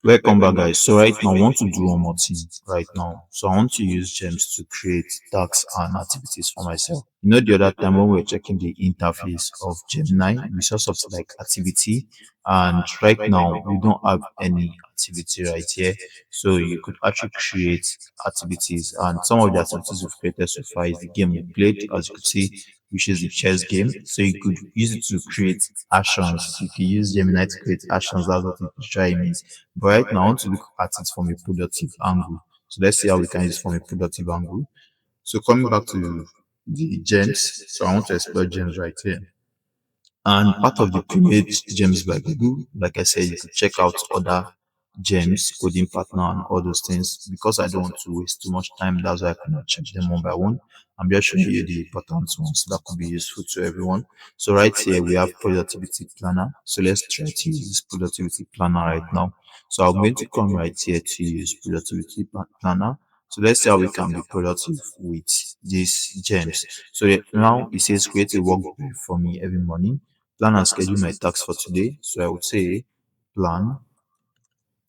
Welcome back, guys. So right now, I want to do one more thing right now. So I want to use Gems to create tasks and activities for myself. The other time when we were checking the interface of Gemini, we saw something like activity, and right now we don't have any activity right here. So you could actually create activities, and some of the activities we've created so far is the game we played, as you could see, which is the chess game. So you could use it to create actions. You can use Gemini to create actions. That's what it try means. But right now, I want to look at it from a productive angle. So let's see how we can use it from a productive angle. So coming back to the gems, so I want to explore gems right here. And part of the pre-made gems by Google, like I said, you could check out other gems, coding partner, and all those things. Because I don't want to waste too much time, that's why I cannot check them one by one. I'm just showing you the important ones that could be useful to everyone. So right here we have productivity planner. So let's try to use this productivity planner right now. So I'm going to come right here to use productivity planner. So let's see how we can be productive with these gems. So now it says create a work brief for me every morning. Plan and schedule my tasks for today. So I would say plan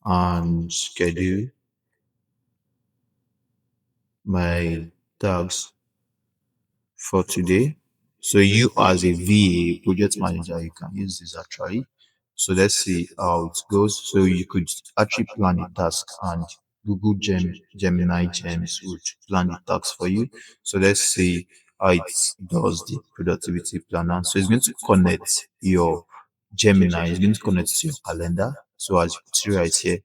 and schedule my tasks for today. So you as a VA project manager, you can use this actually. So let's see how it goes. So you could actually plan a task and Gemini Gems would plan the task for you. So let's see how it does the productivity planner. So it's going to connect your Gemini, it's going to connect to your calendar. So as you can see right here,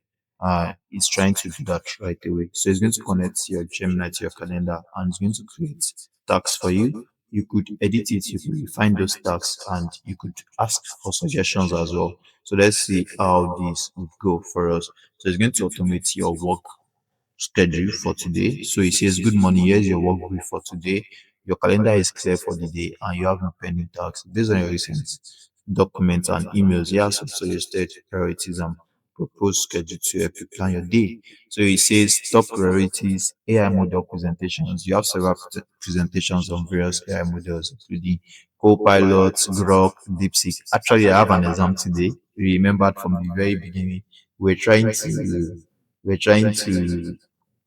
it's trying to do that right away. So it's going to connect your Gemini to your calendar and it's going to create tasks for you. You could edit it, you could refine those tasks, and you could ask for suggestions as well. So let's see how this would go for us. So it's going to automate your work schedule for today. So it says, good morning, here's your work brief for today. Your calendar is clear for the day and you have no pending tasks. Based on your recent documents and emails, you have some suggested priorities and proposed schedule to help you plan your day. So it says top priorities, AI model presentations. You have several presentations on various AI models, including Copilot, Grok, DeepSeek. Actually, I have an exam today. We remembered from the very beginning, we're trying to we're trying to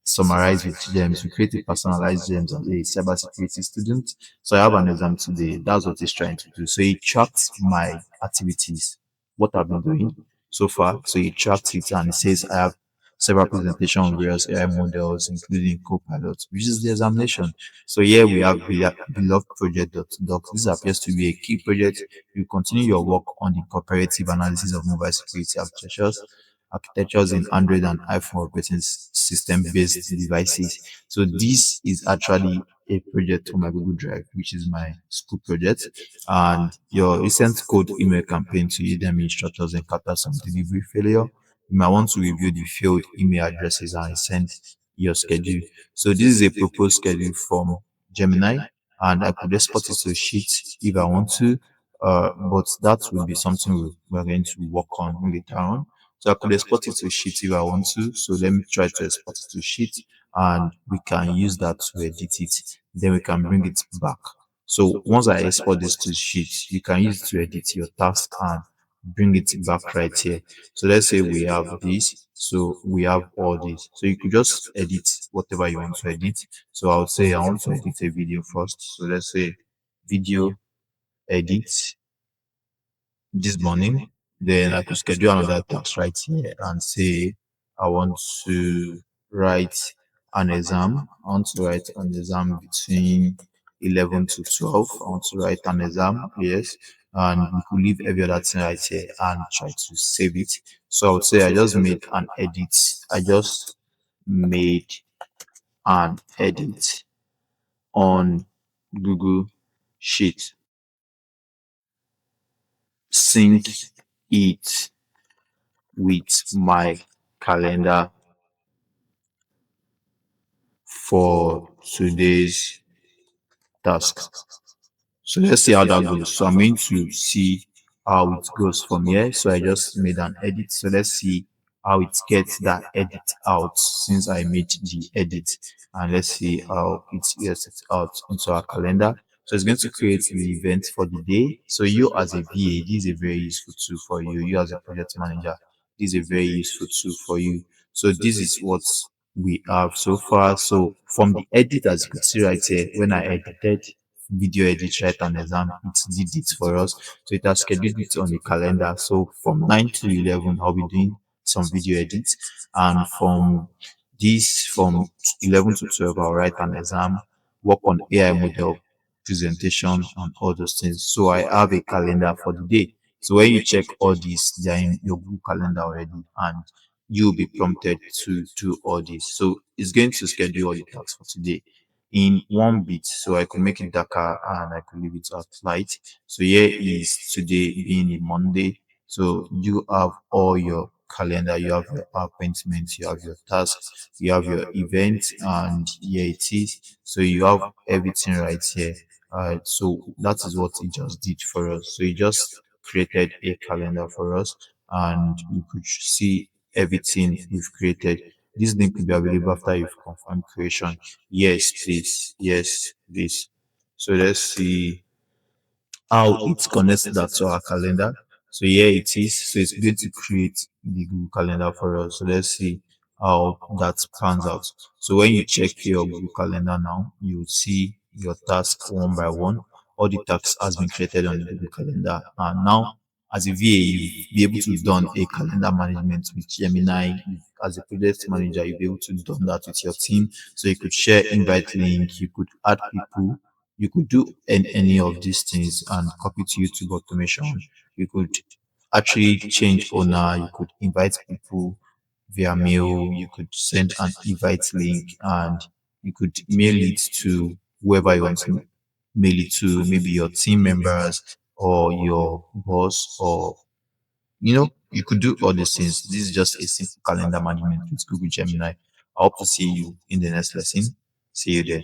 summarize with gems. We create a personalized gems as a cybersecurity student. So I have an exam today. That's what it's trying to do. So it tracks my activities, what I've been doing so far. So it tracks it and it says I have several presentations on various AI models, including Copilot, which is the examination. So here we have beloved project.docs. This appears to be a key project. You continue your work on the comparative analysis of mobile security architectures in Android and iPhone operating system based devices. So this is actually a project on my Google Drive, which is my school project. And your recent code email campaign to Udemy instructors encountered some delivery failure. You might want to review the failed email addresses and send your schedule. So this is a proposed schedule from Gemini, and I could export it to Sheet if I want to. But that will be something we're going to work on later on. So I could export it to Sheet if I want to. So let me try to export it to Sheet and we can use that to edit it. Then we can bring it back. So once I export this to Sheet, you can use it to edit your task and bring it back right here. So let's say we have this. So we have all this. So you could just edit whatever you want to edit. So I would say I want to edit a video first. So let's say video edit this morning, then I could schedule another task right here and say I want to write an exam. I want to write an exam between 11 to 12. I want to write an exam, yes. And we could leave every other thing right here and try to save it. So I would say I just made an edit. I just made an edit on Google Sheet. Sync it with my calendar for today's task. So let's see how that goes. So I'm going to see how it goes from here. So I just made an edit. So let's see how it gets that edit out since I made the edit. And let's see how it gets it out into our calendar. So it's going to create the event for the day. So you as a VA, this is a very useful tool for you. You as a project manager, this is a very useful tool for you. So this is what we have so far. So from the edit, as you can see right here, when I edited video edit write an exam, it did it for us. So it has scheduled it on the calendar. So from 9 to 11, I'll be doing some video edits, and from 11 to 12, I'll write an exam, work on AI model presentation and all those things. So I have a calendar for the day. So when you check all these, they're in your Google Calendar already, and you'll be prompted to do all this. So it's going to schedule all the tasks for today in one bit. So I could make it darker and I could leave it at light. So here is today being a Monday. So you have all your calendar, you have your appointments, you have your tasks, you have your events, and here it is. So you have everything right here. So that is what it just did for us. So it just created a calendar for us, and you could see everything we've created. This link will be available after you've confirmed creation. Yes, please. Yes, please. So let's see how it connects that to our calendar. So here it is. So it's going to create the Google Calendar for us. So let's see how that pans out. So when you check your Google Calendar now, you will see your task one by one. All the tasks has been created on the Google Calendar. And now, as a VA, you'll be able to done a calendar management with Gemini. As a project manager, you'll be able to done that with your team. So you could share invite link, you could add people, you could do any of these things and copy to YouTube automation. You could actually change owner. You could invite people via mail. You could send an invite link, and you could mail it to whoever you want to mail it to, maybe your team members or your boss, or you could do all these things. This is just a simple calendar management with Google Gemini. I hope to see you in the next lesson. See you there.